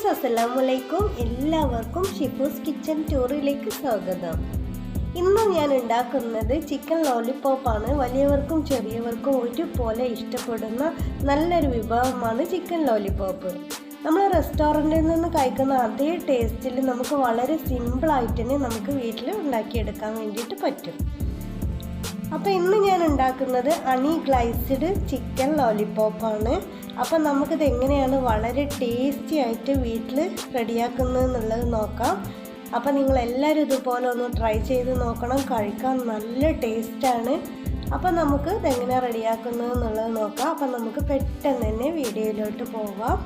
Friends, അസ്സലാമലൈക്കും. എല്ലാവർക്കും ഷിഫൂസ് kitchen ടൂറിലേക്ക് സ്വാഗതം. ഇന്ന് ഞാൻ ഉണ്ടാക്കുന്നത് ചിക്കൻ ലോലിപോപ്പാണ്. വലിയവർക്കും ചെറിയവർക്കും ഒരുപോലെ ഇഷ്ടപ്പെടുന്ന നല്ലൊരു വിഭവമാണ് ചിക്കൻ ലോലിപോപ്പ്. നമ്മൾ റെസ്റ്റോറൻറ്റിൽ നിന്ന് കഴിക്കുന്ന അതേ ടേസ്റ്റിൽ നമുക്ക് വളരെ സിമ്പിളായിട്ട് തന്നെ നമുക്ക് വീട്ടിൽ ഉണ്ടാക്കിയെടുക്കാൻ വേണ്ടിയിട്ട് പറ്റും. അപ്പോൾ ഇന്ന് ഞാൻ ഉണ്ടാക്കുന്നത് glazed ചിക്കൻ ലോലിപോപ്പാണ്. അപ്പോൾ നമുക്കിത് എങ്ങനെയാണ് വളരെ ടേസ്റ്റി ആയിട്ട് വീട്ടിൽ റെഡിയാക്കുന്നത് എന്നുള്ളത് നോക്കാം. അപ്പോൾ നിങ്ങളെല്ലാവരും ഇതുപോലെ ഒന്ന് ട്രൈ ചെയ്ത് നോക്കണം. കഴിക്കാൻ നല്ല ടേസ്റ്റാണ്. അപ്പോൾ നമുക്ക് ഇതെങ്ങനെയാണ് റെഡിയാക്കുന്നത് എന്നുള്ളത് നോക്കാം. അപ്പോൾ നമുക്ക് പെട്ടെന്ന് തന്നെ വീഡിയോയിലോട്ട് പോകാം.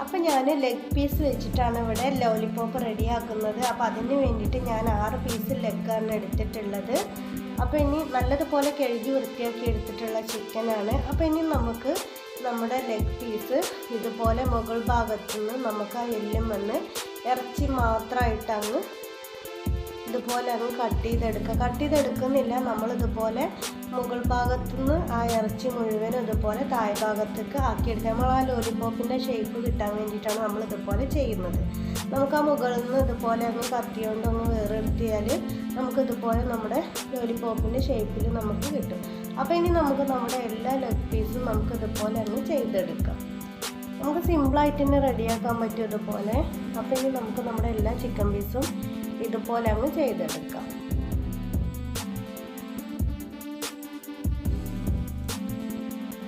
അപ്പോൾ ഞാൻ ലെഗ് പീസ് വെച്ചിട്ടാണ് ഇവിടെ ലോലിപോപ്പ് റെഡിയാക്കുന്നത്. അപ്പോൾ അതിന് വേണ്ടിയിട്ട് ഞാൻ 6 പീസ് ലെഗാണ് എടുത്തിട്ടുള്ളത്. അപ്പോൾ ഇനി നല്ലതുപോലെ കഴുകി വൃത്തിയാക്കി എടുത്തിട്ടുള്ള ചിക്കനാണ്. അപ്പോൾ ഇനി നമുക്ക് നമ്മുടെ ലെഗ് പീസ് ഇതുപോലെ മുകൾ ഭാഗത്തുനിന്ന് നമുക്ക് ആ എല്ലും വന്ന് ഇറച്ചി മാത്രമായിട്ട് അങ്ങ് ഇതുപോലെ അങ്ങ് കട്ട് ചെയ്തെടുക്കുന്നില്ല. നമ്മളിതുപോലെ മുകൾ ഭാഗത്തുനിന്ന് ആ ഇറച്ചി മുഴുവനും ഇതുപോലെ താഴെ ഭാഗത്തേക്ക് ആക്കിയെടുക്കുക. നമ്മൾ ആ ലോലിപോപ്പിൻ്റെ ഷേപ്പ് കിട്ടാൻ വേണ്ടിയിട്ടാണ് നമ്മളിതുപോലെ ചെയ്യുന്നത്. നമുക്ക് ആ മുകളിൽ നിന്ന് ഇതുപോലെ അങ്ങ് കത്തിയോണ്ട് അങ്ങ് വേറെടുത്തിയാൽ നമുക്കിതുപോലെ നമ്മുടെ ലോലിപോപ്പിൻ്റെ ഷേപ്പിൽ നമുക്ക് കിട്ടും. അപ്പോൾ ഇനി നമുക്ക് നമ്മുടെ എല്ലാ ലെഗ് പീസും നമുക്കിതുപോലെ അങ്ങ് ചെയ്തെടുക്കാം. നമുക്ക് സിമ്പിളായിട്ട് തന്നെ റെഡിയാക്കാൻ പറ്റും ഇതുപോലെ. അപ്പോൾ ഇനി നമുക്ക് നമ്മുടെ എല്ലാ ചിക്കൻ പീസും ഇതുപോലെ അങ്ങ് ചെയ്തെടുക്കാം.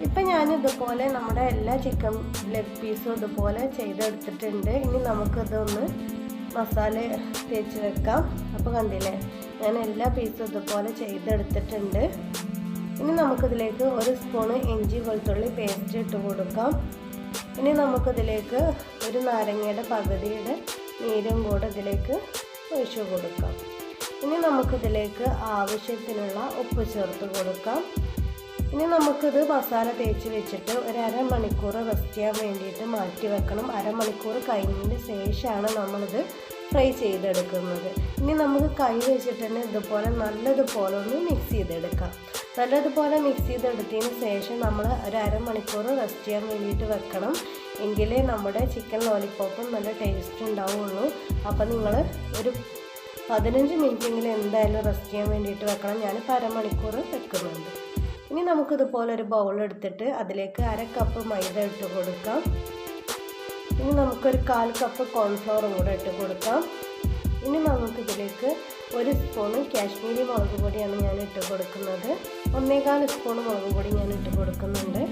ഇപ്പം ഞാനിതുപോലെ നമ്മുടെ എല്ലാ ചിക്കൻ ലെഗ് പീസും ഇതുപോലെ ചെയ്തെടുത്തിട്ടുണ്ട്. ഇനി നമുക്കിതൊന്ന് മസാല തേച്ച് വെക്കാം. അപ്പോൾ കണ്ടില്ലേ, ഞാൻ എല്ലാ പീസും ഇതുപോലെ ചെയ്തെടുത്തിട്ടുണ്ട്. ഇനി നമുക്കിതിലേക്ക് 1 സ്പൂണ് ഇഞ്ചി വെളുത്തുള്ളി പേസ്റ്റ് ഇട്ട് കൊടുക്കാം. ഇനി നമുക്കിതിലേക്ക് ഒരു നാരങ്ങയുടെ പകുതിയുടെ നീരും കൂടെ ഇതിലേക്ക് ഒഴിച്ചു കൊടുക്കാം. ഇനി നമുക്കിതിലേക്ക് ആവശ്യത്തിനുള്ള ഉപ്പ് ചേർത്ത് കൊടുക്കാം. ഇനി നമുക്കിത് മസാല തേച്ച് വെച്ചിട്ട് ഒരു അരമണിക്കൂർ റെസ്റ്റ് ചെയ്യാൻ വേണ്ടിയിട്ട് മാറ്റി വെക്കണം. അരമണിക്കൂർ കഴിഞ്ഞതിന് ശേഷമാണ് നമ്മളിത് ഫ്രൈ ചെയ്തെടുക്കുന്നത്. ഇനി നമുക്ക് കൈ വെച്ചിട്ട് തന്നെ ഇതുപോലെ നല്ലതുപോലെ ഒന്ന് മിക്സ് ചെയ്തെടുക്കാം. നല്ലതുപോലെ മിക്സ് ചെയ്തെടുത്തതിന് ശേഷം നമ്മൾ ഒരു അരമണിക്കൂർ റെസ്റ്റ് ചെയ്യാൻ വേണ്ടിയിട്ട് വെക്കണം. എങ്കിലേ നമ്മുടെ ചിക്കൻ ലോലിപോപ്പും നല്ല ടേസ്റ്റ് ഉണ്ടാവുള്ളൂ. അപ്പോൾ നിങ്ങൾ ഒരു 15 മിനിറ്റെങ്കിലും എന്തായാലും റെസ്റ്റ് ചെയ്യാൻ വേണ്ടിയിട്ട് വെക്കണം. ഞാനിപ്പോൾ അരമണിക്കൂർ വെക്കുന്നുണ്ട്. ഇനി നമുക്കിതുപോലെ ഒരു ബൗൾ എടുത്തിട്ട് അതിലേക്ക് 1/2 കപ്പ് മൈദ ഇട്ട് കൊടുക്കാം. ഇനി നമുക്കൊരു 1/4 കപ്പ് കോൺഫ്ലവറും കൂടെ ഇട്ട് കൊടുക്കാം. ഇനി നമുക്കിതിലേക്ക് 1 സ്പൂണ് കാശ്മീരി മുളക് പൊടിയാണ് ഞാൻ ഇട്ട് കൊടുക്കുന്നത്. 1/4 സ്പൂൺ മുളക് പൊടി ഞാൻ ഇട്ട് കൊടുക്കുന്നുണ്ട്.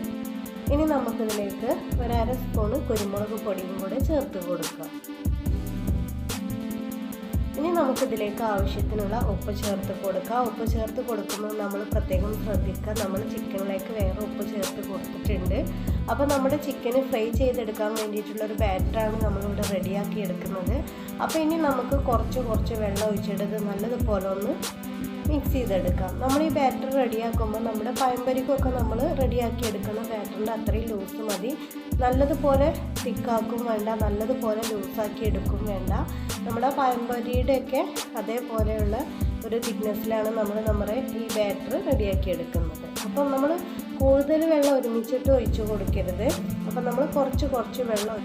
ഇനി നമുക്കിതിലേക്ക് ഒരു 1/2 സ്പൂണ് കുരുമുളക് പൊടിയും കൂടെ ചേർത്ത് കൊടുക്കാം. ഇനി നമുക്കിതിലേക്ക് ആവശ്യത്തിനുള്ള ഉപ്പ് ചേർത്ത് കൊടുക്കാം. ഉപ്പ് ചേർത്ത് കൊടുക്കുമ്പോൾ നമ്മൾ പ്രത്യേകം ശ്രദ്ധിക്കുക, നമ്മൾ ചിക്കനിലേക്ക് വേറെ ഉപ്പ് ചേർത്ത് കൊടുത്തിട്ടുണ്ട്. അപ്പോൾ നമ്മുടെ ചിക്കന് ഫ്രൈ ചെയ്തെടുക്കാൻ വേണ്ടിയിട്ടുള്ളൊരു ബാറ്ററാണ് നമ്മളിവിടെ റെഡിയാക്കി എടുക്കുന്നത്. അപ്പോൾ ഇനി നമുക്ക് കുറച്ച് വെള്ളം ഒഴിച്ചിട്ട് നല്ലതുപോലെ ഒന്ന് മിക്സ് ചെയ്തെടുക്കാം. നമ്മൾ ഈ ബാറ്റർ റെഡിയാക്കുമ്പോൾ നമ്മുടെ പഴംപൊരിക്കൊക്കെ നമ്മൾ റെഡിയാക്കി എടുക്കുന്ന ബാറ്ററിൻ്റെ അത്രയും ലൂസ് മതി. നല്ലതുപോലെ തിക്കാക്കും വേണ്ട, നല്ലതുപോലെ ലൂസാക്കി എടുക്കും വേണ്ട. നമ്മുടെ പഴംപൊരിയുടെയൊക്കെ അതേപോലെയുള്ള ഒരു തിക്നെസ്സിലാണ് നമ്മുടെ ഈ ബാറ്റർ റെഡിയാക്കി എടുക്കുന്നത്. അപ്പം നമ്മൾ കൂടുതൽ വെള്ളം ഒരുമിച്ചിട്ട് ഒഴിച്ചു കൊടുക്കരുത്. അപ്പം നമ്മൾ കുറച്ച് വെള്ളം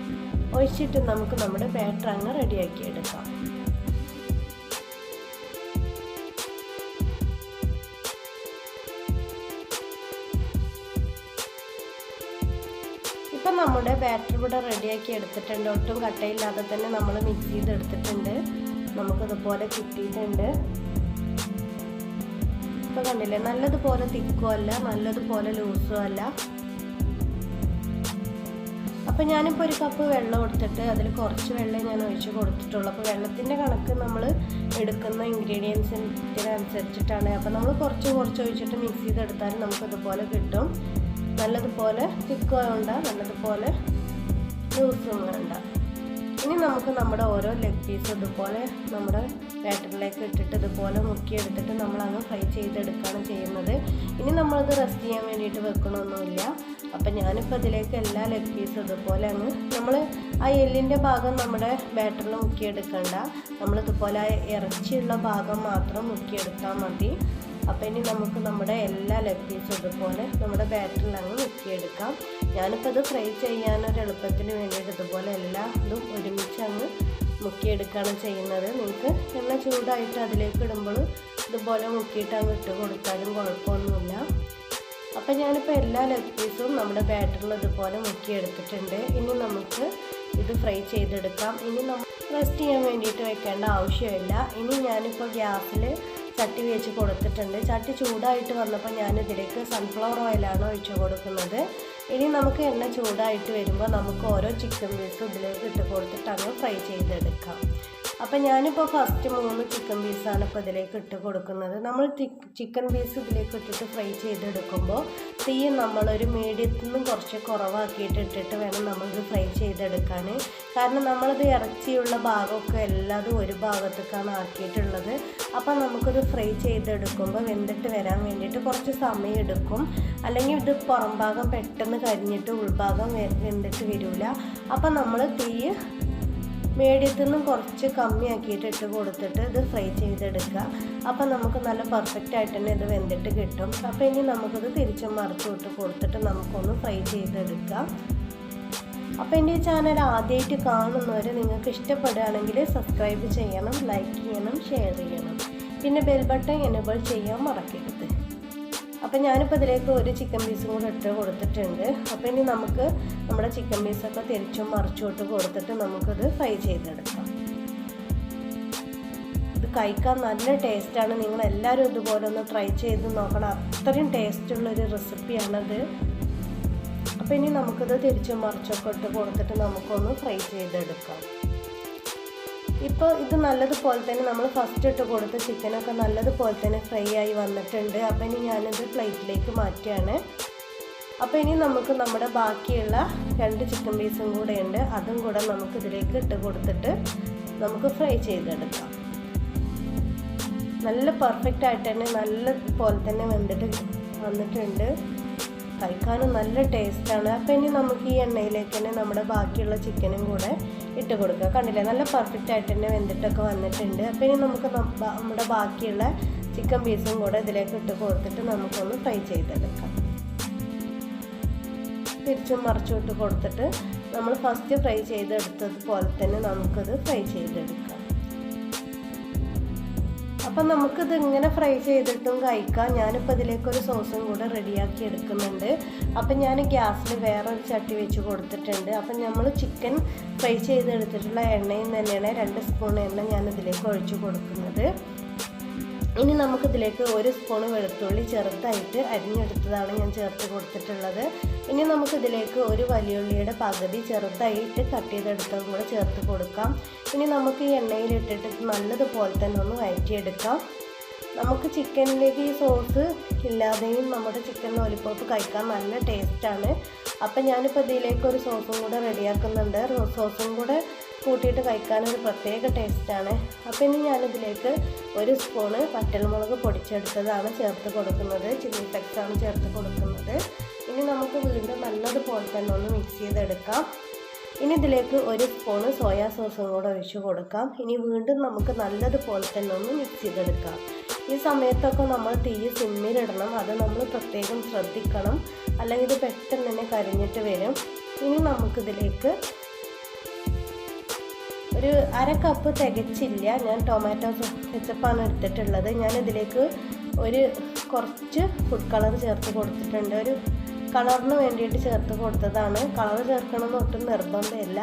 ഒഴിച്ചിട്ട് നമുക്ക് നമ്മുടെ ബാറ്റർ അങ്ങ് റെഡിയാക്കി എടുക്കാം. ഇപ്പം നമ്മുടെ ബാറ്റർ ഇവിടെ റെഡിയാക്കി എടുത്തിട്ടുണ്ട്. ഒട്ടും കട്ടയില്ലാതെ തന്നെ നമ്മൾ മിക്സ് ചെയ്തെടുത്തിട്ടുണ്ട്. നമുക്കിതുപോലെ കിട്ടിയിട്ടുണ്ട്. ഇപ്പം കണ്ടില്ലേ, നല്ലതുപോലെ തിക്കും അല്ല, നല്ലതുപോലെ ലൂസും അല്ല. അപ്പം ഞാനിപ്പോൾ 1 കപ്പ് വെള്ളം എടുത്തിട്ട് അതിൽ കുറച്ച് വെള്ളം ഞാൻ ഒഴിച്ച് കൊടുത്തിട്ടുള്ളൂ. അപ്പോൾ വെള്ളത്തിൻ്റെ കണക്ക് നമ്മൾ എടുക്കുന്ന ഇൻഗ്രീഡിയൻസിനനുസരിച്ചിട്ടാണ്. അപ്പോൾ നമ്മൾ കുറച്ച് ഒഴിച്ചിട്ട് മിക്സ് ചെയ്തെടുത്താൽ നമുക്കിതുപോലെ കിട്ടും. നല്ലതുപോലെ തിക്കും വേണ്ട, നല്ലതുപോലെ ലൂസും വേണ്ട. ഇനി നമുക്ക് നമ്മുടെ ഓരോ ലെഗ് പീസും ഇതുപോലെ നമ്മുടെ ബാറ്ററിലേക്ക് ഇട്ടിട്ട് ഇതുപോലെ മുക്കിയെടുത്തിട്ട് നമ്മളങ്ങ് ഫ്രൈ ചെയ്തെടുക്കുകയാണ് ചെയ്യുന്നത്. ഇനി നമ്മളത് റെസ്റ്റ് ചെയ്യാൻ വേണ്ടിയിട്ട് വെക്കണമൊന്നുമില്ല. അപ്പം ഞാനിപ്പോൾ ഇതിലേക്ക് എല്ലാ ലെഗ് പീസും ഇതുപോലെ അങ്ങ് നമ്മൾ ആ എല്ലിൻ്റെ ഭാഗം നമ്മുടെ ബാറ്ററിൽ മുക്കിയെടുക്കണ്ട. നമ്മളിതുപോലെ ആ ഇറച്ചിയുള്ള ഭാഗം മാത്രം മുക്കിയെടുത്താൽ മതി. അപ്പോൾ ഇനി നമുക്ക് നമ്മുടെ എല്ലാ ലെഗ് പീസും ഇതുപോലെ നമ്മുടെ ബാറ്ററിൽ അങ്ങ് മുക്കിയെടുക്കാം. ഞാനിപ്പോൾ ഇത് ഫ്രൈ ചെയ്യാനൊരു എളുപ്പത്തിന് വേണ്ടിയിട്ട് ഇതുപോലെ എല്ലാം ഇതും ഒരുമിച്ച് അങ്ങ് മുക്കിയെടുക്കുകയാണ് ചെയ്യുന്നത്. നിങ്ങൾക്ക് എണ്ണ ചൂടായിട്ട് അതിലേക്ക് ഇടുമ്പോൾ ഇതുപോലെ മുക്കിയിട്ട് അങ്ങ് ഇട്ട് കൊടുത്താലും കുഴപ്പമൊന്നുമില്ല. അപ്പം ഞാനിപ്പോൾ എല്ലാ ലെഗ് പീസും നമ്മുടെ ബാറ്ററിൽ ഇതുപോലെ മുക്കിയെടുത്തിട്ടുണ്ട്. ഇനി നമുക്ക് ഇത് ഫ്രൈ ചെയ്തെടുക്കാം. ഇനി നമ്മൾ റെസ്റ്റ് ചെയ്യാൻ വേണ്ടിയിട്ട് വെക്കേണ്ട ആവശ്യമില്ല. ഇനി ഞാനിപ്പോൾ ഗ്യാസിൽ ചട്ടി വെച്ച് കൊടുത്തിട്ടുണ്ട്. ചട്ടി ചൂടായിട്ട് വന്നപ്പോൾ ഞാനിതിലേക്ക് സൺഫ്ലവർ ഓയിലാണ് ഒഴിച്ച് കൊടുക്കുന്നത്. ഇനി നമുക്ക് എണ്ണ ചൂടായിട്ട് വരുമ്പോൾ നമുക്ക് ഓരോ ചിക്കൻ പീസും ഇതിലേക്ക് ഇട്ട് കൊടുത്തിട്ട് അങ്ങ് ഫ്രൈ ചെയ്തെടുക്കാം. അപ്പം ഞാനിപ്പോൾ ഫസ്റ്റ് 3 ചിക്കൻ പീസാണ് ഇപ്പോൾ ഇതിലേക്ക് ഇട്ട് കൊടുക്കുന്നത്. നമ്മൾ ചിക്കൻ പീസ് ഇതിലേക്ക് ഇട്ടിട്ട് ഫ്രൈ ചെയ്തെടുക്കുമ്പോൾ തീ നമ്മളൊരു മീഡിയത്തിൽ നിന്നും കുറച്ച് കുറവാക്കിയിട്ട് ഇട്ടിട്ട് വേണം നമ്മളിത് ഫ്രൈ ചെയ്തെടുക്കാൻ. കാരണം നമ്മളിത് ഇറച്ചിയുള്ള ഭാഗമൊക്കെ എല്ലാതും ഒരു ഭാഗത്തേക്കാണ് ആക്കിയിട്ടുള്ളത്. അപ്പം നമുക്കിത് ഫ്രൈ ചെയ്തെടുക്കുമ്പോൾ വെന്തിട്ട് വരാൻ വേണ്ടിയിട്ട് കുറച്ച് സമയം എടുക്കും. അല്ലെങ്കിൽ ഇത് പുറം ഭാഗം പെട്ടെന്ന് കരിഞ്ഞിട്ട് ഉൾഭാഗം വെന്തിട്ട് വരില്ല. അപ്പം നമ്മൾ തീ മീഡിയത്തിൽ നിന്നും കുറച്ച് കമ്മിയാക്കിയിട്ട് ഇട്ട് കൊടുത്തിട്ട് ഇത് ഫ്രൈ ചെയ്തെടുക്കുക. അപ്പം നമുക്ക് നല്ല പെർഫെക്റ്റ് ആയിട്ട് തന്നെ ഇത് വെന്തിട്ട് കിട്ടും. അപ്പോൾ ഇനി നമുക്കിത് തിരിച്ചും മറിച്ചും ഇട്ട് കൊടുത്തിട്ട് നമുക്കൊന്ന് ഫ്രൈ ചെയ്തെടുക്കാം. അപ്പോൾ എൻ്റെ ഈ ചാനൽ ആദ്യമായിട്ട് കാണുന്നവർ നിങ്ങൾക്ക് ഇഷ്ടപ്പെടുകയാണെങ്കിൽ സബ്സ്ക്രൈബ് ചെയ്യണം, ലൈക്ക് ചെയ്യണം, ഷെയർ ചെയ്യണം. പിന്നെ ബെൽ ബട്ടൺ എനേബിൾ ചെയ്യാൻ മറക്കരുത്. അപ്പം ഞാനിപ്പോൾ ഇതിലേക്ക് ഒരു ചിക്കൻ പീസും കൂടെ ഇട്ട് കൊടുത്തിട്ടുണ്ട്. അപ്പോൾ ഇനി നമുക്ക് നമ്മുടെ ചിക്കൻ പീസൊക്കെ തിരിച്ചും മറിച്ചും ഇട്ട് കൊടുത്തിട്ട് നമുക്കിത് ഫ്രൈ ചെയ്തെടുക്കാം. ഇത് കഴിക്കാൻ നല്ല ടേസ്റ്റാണ്. നിങ്ങളെല്ലാവരും ഇതുപോലെ ഒന്ന് ട്രൈ ചെയ്ത് നോക്കണം. അത്രയും ടേസ്റ്റുള്ളൊരു റെസിപ്പിയാണത്. അപ്പോൾ ഇനി നമുക്കിത് തിരിച്ചും മറിച്ചൊക്കെ ഇട്ട് കൊടുത്തിട്ട് നമുക്കൊന്ന് ഫ്രൈ ചെയ്തെടുക്കാം. ഇപ്പോൾ ഇത് നല്ലതുപോലെ തന്നെ നമ്മൾ ഫസ്റ്റ് ഇട്ട് കൊടുത്ത ചിക്കനൊക്കെ നല്ലതുപോലെ തന്നെ ഫ്രൈ ആയി വന്നിട്ടുണ്ട്. അപ്പോൾ ഇനി ഞാനിത് പ്ലേറ്റിലേക്ക് മാറ്റുകയാണ്. അപ്പോൾ ഇനി നമുക്ക് നമ്മുടെ ബാക്കിയുള്ള 2 ചിക്കൻ പീസും കൂടെ ഉണ്ട്. അതും കൂടെ നമുക്ക് ഇതിലേക്ക് ഇട്ട് കൊടുത്തിട്ട് നമുക്ക് ഫ്രൈ ചെയ്തെടുക്കാം. നല്ല പെർഫെക്റ്റ് ആയിട്ട് തന്നെ നല്ലതുപോലെ തന്നെ വന്നിട്ടുണ്ട്. കഴിക്കാനും നല്ല ടേസ്റ്റാണ്. അപ്പോൾ ഇനി നമുക്ക് ഈ എണ്ണയിലേക്ക് തന്നെ നമ്മുടെ ബാക്കിയുള്ള ചിക്കനും കൂടെ ഇട്ട് കൊടുക്കുക. കണ്ടില്ലേ, നല്ല പെർഫെക്റ്റ് ആയിട്ട് തന്നെ വെന്തിട്ടൊക്കെ വന്നിട്ടുണ്ട്. അപ്പോൾ ഇനി നമുക്ക് നമ്മുടെ ബാക്കിയുള്ള ചിക്കൻ പീസും കൂടെ ഇതിലേക്ക് ഇട്ട് കൊടുത്തിട്ട് നമുക്കൊന്ന് ഫ്രൈ ചെയ്തെടുക്കാം. തിരിച്ചും മറിച്ചും ഇട്ട് കൊടുത്തിട്ട് നമ്മൾ ഫസ്റ്റ് ഫ്രൈ ചെയ്തെടുത്തതുപോലെ തന്നെ നമുക്കത് ഫ്രൈ ചെയ്തെടുക്കാം. അപ്പം നമുക്കിത് ഇങ്ങനെ ഫ്രൈ ചെയ്തിട്ടും കഴിക്കാം. ഞാനിപ്പോൾ ഇതിലേക്കൊരു സോസും കൂടെ റെഡിയാക്കി എടുക്കുന്നുണ്ട്. അപ്പം ഞാൻ ഗ്യാസിൽ വേറൊരു ചട്ടി വെച്ച് കൊടുത്തിട്ടുണ്ട്. അപ്പം നമ്മൾ ചിക്കൻ ഫ്രൈ ചെയ്തെടുത്തിട്ടുള്ള എണ്ണയിൽ തന്നെയാണ് 2 സ്പൂൺ എണ്ണ ഞാൻ ഇതിലേക്ക് ഒഴിച്ച് കൊടുക്കുന്നത്. ഇനി നമുക്കിതിലേക്ക് 1 സ്പൂൺ വെളുത്തുള്ളി ചെറുതായിട്ട് അരിഞ്ഞെടുത്തതാണ് ഞാൻ ചേർത്ത് കൊടുത്തിട്ടുള്ളത്. ഇനി നമുക്കിതിലേക്ക് ഒരു വലിയ ഉള്ളിയുടെ പകുതി ചെറുതായിട്ട് കട്ട് ചെയ്തെടുത്തതും കൂടെ ചേർത്ത് കൊടുക്കാം. ഇനി നമുക്ക് ഈ എണ്ണയിലിട്ടിട്ട് നല്ലതുപോലെ തന്നെ ഒന്ന് വഴറ്റിയെടുക്കാം. നമുക്ക് ചിക്കനിലേക്ക് ഈ സോസ് ഇല്ലാതെയും നമ്മുടെ ചിക്കൻ ലോലിപോപ്പ് കഴിക്കാൻ നല്ല ടേസ്റ്റാണ്. അപ്പം ഞാനിപ്പോൾ ഇതിലേക്ക് ഒരു സോസും കൂടെ റെഡിയാക്കുന്നുണ്ട്. സോസും കൂടെ കൂട്ടിയിട്ട് കഴിക്കാനൊരു പ്രത്യേക ടേസ്റ്റാണ്. അപ്പോൾ ഇനി ഞാനിതിലേക്ക് 1 സ്പൂണ് വറ്റൽമുളക് പൊടിച്ചെടുത്തതാണ് ചേർത്ത് കൊടുക്കുന്നത്. ചില്ലി ഫ്ലെക്സാണ് ചേർത്ത് കൊടുക്കുന്നത്. ഇനി നമുക്ക് വീണ്ടും നല്ലതുപോലെ തന്നെ ഒന്ന് മിക്സ് ചെയ്തെടുക്കാം. ഇനി ഇതിലേക്ക് 1 സ്പൂണ് സോയാ സോസും കൂടെ ഒഴിച്ച് കൊടുക്കാം. ഇനി വീണ്ടും നമുക്ക് നല്ലതുപോലെ തന്നെ ഒന്ന് മിക്സ് ചെയ്തെടുക്കാം. ഈ സമയത്തൊക്കെ നമ്മൾ തീ സിമ്മിലിടണം. അത് നമ്മൾ പ്രത്യേകം ശ്രദ്ധിക്കണം, അല്ലെങ്കിൽ ഇത് പെട്ടെന്ന് തന്നെ കരിഞ്ഞിട്ട് വരും. ഇനി നമുക്കിതിലേക്ക് ഒരു 1/2 കപ്പ് തികച്ചില്ല, ഞാൻ ടൊമാറ്റോ കെച്ചപ്പാണ് എടുത്തിട്ടുള്ളത്. ഞാനിതിലേക്ക് കുറച്ച് ഫുഡ് കളർ ചേർത്ത് കൊടുത്തിട്ടുണ്ട്. ഒരു കളറിന് വേണ്ടിയിട്ട് ചേർത്ത് കൊടുത്തതാണ്. കളർ ചേർക്കണമെന്ന് ഒട്ടും നിർബന്ധമില്ല,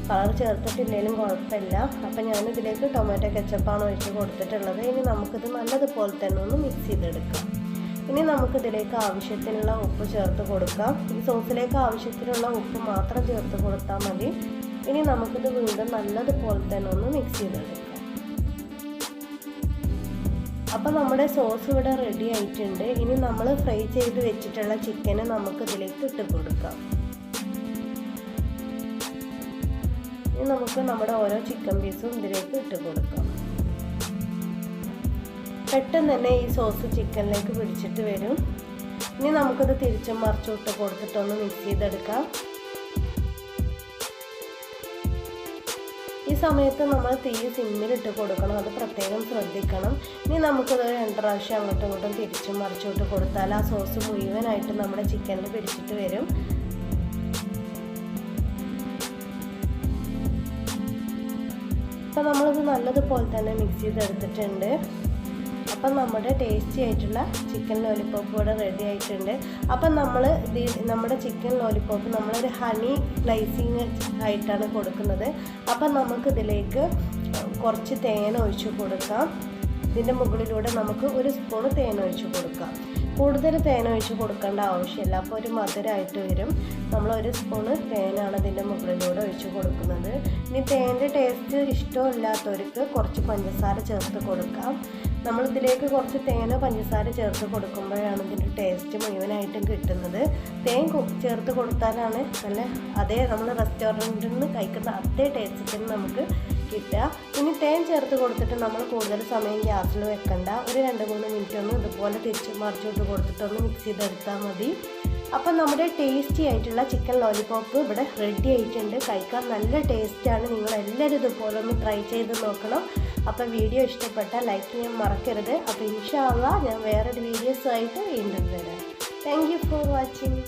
കളർ ചേർത്തിട്ടില്ലെങ്കിലും കുഴപ്പമില്ല. അപ്പം ഞാനിതിലേക്ക് ടൊമാറ്റോ കെച്ചപ്പാണ് ഒഴിച്ച് കൊടുത്തിട്ടുള്ളത്. ഇനി നമുക്കിത് നല്ലതുപോലെ തന്നെ ഒന്ന് മിക്സ് ചെയ്തെടുക്കാം. ഇനി നമുക്കിതിലേക്ക് ആവശ്യത്തിനുള്ള ഉപ്പ് ചേർത്ത് കൊടുക്കാം. ഈ സോസിലേക്ക് ആവശ്യത്തിനുള്ള ഉപ്പ് മാത്രം ചേർത്ത് കൊടുത്താൽ മതി. ഇനി നമുക്കിത് വീണ്ടും നല്ലതുപോലെ തന്നെ ഒന്ന് മിക്സ് ചെയ്തെടുക്കാം. അപ്പോൾ നമ്മുടെ സോസ് ഇവിടെ റെഡി ആയിട്ടുണ്ട്. ഇനി നമ്മൾ ഫ്രൈ ചെയ്ത് വെച്ചിട്ടുള്ള ചിക്കന് നമുക്കിതിലേക്ക് ഇട്ട് കൊടുക്കാം. ഇനി നമുക്ക് നമ്മുടെ ഓരോ ചിക്കൻ പീസും ഇതിലേക്ക് ഇട്ട് കൊടുക്കാം. പെട്ടെന്ന് തന്നെ ഈ സോസ് ചിക്കനിലേക്ക് പിടിച്ചിട്ട് വരും. ഇനി നമുക്കിത് തിരിച്ചും മറിച്ചും ഇട്ട് കൊടുത്തിട്ടൊന്ന് മിക്സ് ചെയ്തെടുക്കാം. ഈ സമയത്ത് നമ്മൾ തീ സിമ്മിലിട്ട് കൊടുക്കണം, അത് പ്രത്യേകം ശ്രദ്ധിക്കണം. ഇനി നമുക്കത് 2 പ്രാവശ്യം അങ്ങോട്ടും ഇങ്ങോട്ടും തിരിച്ചും മറിച്ചും ഇട്ട് കൊടുത്താൽ ആ സോസ് മുഴുവനായിട്ട് നമ്മുടെ ചിക്കനിൽ പിടിച്ചിട്ട് വരും. അപ്പോൾ നമ്മളിത് നല്ലതുപോലെ തന്നെ മിക്സ് ചെയ്തെടുത്തിട്ടുണ്ട്. അപ്പം നമ്മുടെ ടേസ്റ്റി ആയിട്ടുള്ള ചിക്കൻ ലോലിപോപ്പ് ഇവിടെ റെഡി ആയിട്ടുണ്ട്. അപ്പം നമ്മുടെ ചിക്കൻ ലോലിപോപ്പ് നമ്മളൊരു ഹണി ഗ്ലേസിങ് ആയിട്ടാണ് കൊടുക്കുന്നത്. അപ്പം നമുക്കിതിലേക്ക് കുറച്ച് തേൻ ഒഴിച്ച് കൊടുക്കാം. ഇതിൻ്റെ മുകളിലൂടെ നമുക്ക് 1 സ്പൂൺ തേൻ ഒഴിച്ച് കൊടുക്കാം. കൂടുതൽ തേൻ ഒഴിച്ച് കൊടുക്കേണ്ട ആവശ്യമില്ല, അപ്പോൾ ഒരു മധുരമായിട്ട് വരും. നമ്മൾ 1 സ്പൂണ് തേനാണ് ഇതിൻ്റെ മുകളിലൂടെ ഒഴിച്ച് കൊടുക്കുന്നത്. ഇനി തേൻ്റെ ടേസ്റ്റ് ഇഷ്ടമില്ലാത്തവർക്ക് കുറച്ച് പഞ്ചസാര ചേർത്ത് കൊടുക്കാം. നമ്മളിതിലേക്ക് കുറച്ച് തേനോ പഞ്ചസാര ചേർത്ത് കൊടുക്കുമ്പോഴാണ് ഇതിൻ്റെ ടേസ്റ്റ് മുഴുവനായിട്ടും കിട്ടുന്നത്. തേൻ ചേർത്ത് കൊടുത്താലാണ് അതേ നമ്മൾ റെസ്റ്റോറൻറ്റിൽ നിന്ന് കഴിക്കുന്ന അതേ ടേസ്റ്റ് തന്നെ നമുക്ക് കിട്ടുക. ഇനി തേൻ ചേർത്ത് കൊടുത്തിട്ട് നമ്മൾ കൂടുതൽ സമയം ഗ്യാസിൽ വെക്കണ്ട. ഒരു 2-3 മിനിറ്റ് ഒന്ന് ഇതുപോലെ തിരിച്ച് മറിച്ചിട്ട് കൊടുത്തിട്ടൊന്ന് മിക്സ് ചെയ്തെടുത്താൽ മതി. അപ്പം നമ്മുടെ ടേസ്റ്റി ആയിട്ടുള്ള ചിക്കൻ ലോലിപോപ്പ് ഇവിടെ റെഡി ആയിട്ടുണ്ട്. കഴിക്കാൻ നല്ല ടേസ്റ്റാണ്. നിങ്ങളെല്ലാവരും ഇതുപോലെ ഒന്ന് ട്രൈ ചെയ്ത് നോക്കണം. അപ്പം വീഡിയോ ഇഷ്ടപ്പെട്ടാൽ ലൈക്ക് ചെയ്യാൻ മറക്കരുത്. അപ്പോൾ ഇൻഷാ അല്ലാഹ് ഞാൻ വേറൊരു വീഡിയോസുമായിട്ട് വീണ്ടും വരാം. Thank you for watching.